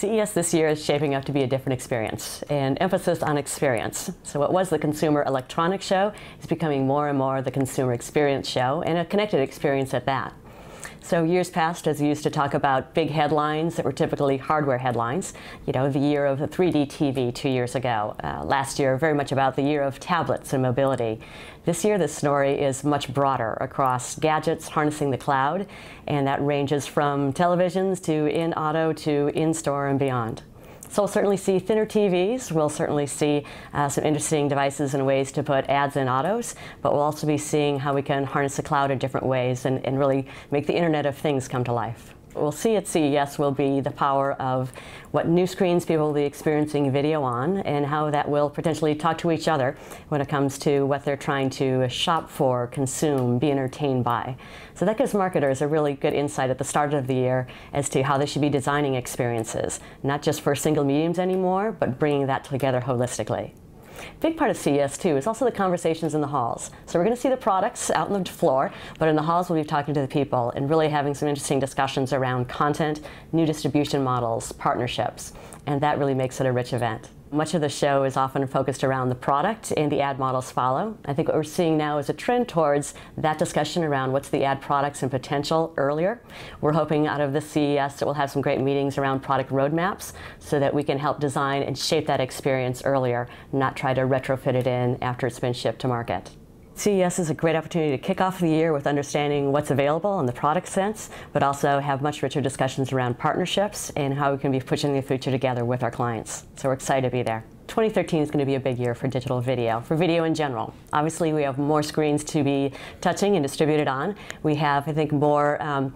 CES this year is shaping up to be a different experience, and emphasis on experience. So what was the consumer electronics show is becoming more and more the consumer experience show, and a connected experience at that. So years past, as we used to talk about big headlines that were typically hardware headlines, the year of the 3D TV 2 years ago. Last year, very much about the year of tablets and mobility. This year, the story is much broader across gadgets harnessing the cloud, and that ranges from televisions to in-auto to in-store and beyond. So we'll certainly see thinner TVs, we'll certainly see some interesting devices and ways to put ads in autos, but we'll also be seeing how we can harness the cloud in different ways and really make the Internet of Things come to life. What we'll see at CES will be the power of what new screens people will be experiencing video on and how that will potentially talk to each other when it comes to what they're trying to shop for, consume, be entertained by. So that gives marketers a really good insight at the start of the year as to how they should be designing experiences, not just for single mediums anymore, but bringing that together holistically. A big part of CES, too, is also the conversations in the halls. So we're going to see the products out on the floor, but in the halls we'll be talking to the people and really having some interesting discussions around content, new distribution models, partnerships, and that really makes it a rich event. Much of the show is often focused around the product, and the ad models follow. I think what we're seeing now is a trend towards that discussion around what's the ad products and potential earlier. We're hoping out of this CES that we'll have some great meetings around product roadmaps so that we can help design and shape that experience earlier, not try to retrofit it in after it's been shipped to market. CES is a great opportunity to kick off the year with understanding what's available in the product sense, but also have much richer discussions around partnerships and how we can be pushing the future together with our clients. So we're excited to be there. 2013 is going to be a big year for digital video, for video in general. Obviously, we have more screens to be touching and distributed on. We have, I think, more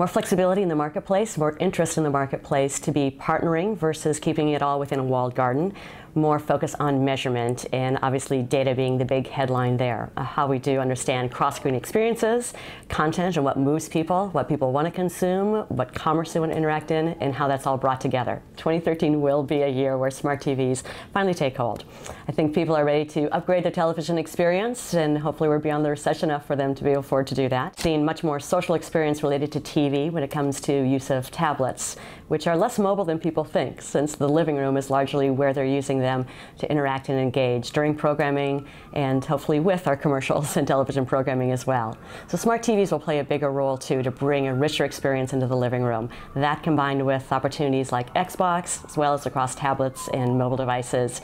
flexibility in the marketplace, more interest in the marketplace to be partnering versus keeping it all within a walled garden. More focus on measurement, and obviously data being the big headline there. How we do understand cross-screen experiences, content and what moves people, what people want to consume, what commerce they want to interact in, and how that's all brought together. 2013 will be a year where smart TVs finally take hold. I think people are ready to upgrade their television experience, and hopefully we're beyond the recession enough for them to be able to afford to do that. Seeing much more social experience related to TV when it comes to use of tablets, which are less mobile than people think, since the living room is largely where they're using them to interact and engage during programming and hopefully with our commercials and television programming as well. So smart TVs will play a bigger role too to bring a richer experience into the living room. That combined with opportunities like Xbox as well as across tablets and mobile devices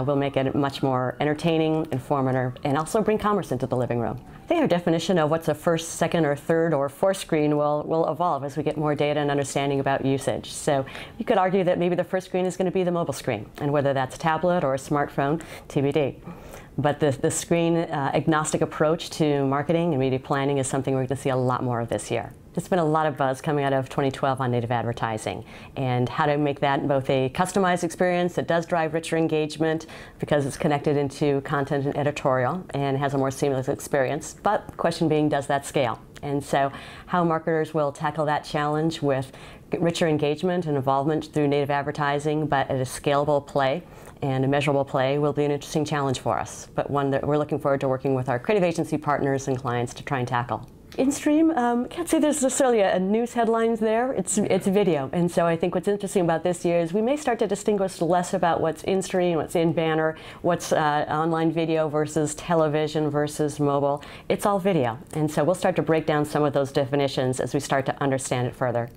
will make it much more entertaining, informative, and also bring commerce into the living room. I think our definition of what's a first, second, or third, or fourth screen will evolve as we get more data and understanding about usage. So you could argue that maybe the first screen is going to be the mobile screen, and whether that's a tablet or a smartphone, TBD. But the screen agnostic approach to marketing and media planning is something we're going to see a lot more of this year. There's been a lot of buzz coming out of 2012 on native advertising and how to make that both a customized experience that does drive richer engagement because it's connected into content and editorial and has a more seamless experience. But the question being, does that scale? And so how marketers will tackle that challenge with richer engagement and involvement through native advertising, but at a scalable play and a measurable play will be an interesting challenge for us, but one that we're looking forward to working with our creative agency partners and clients to try and tackle. In-stream, can't say there's necessarily a news headlines there. It's video, and so I think what's interesting about this year is we may start to distinguish less about what's in-stream, what's in banner, what's online video versus television versus mobile. It's all video, and so we'll start to break down some of those definitions as we start to understand it further.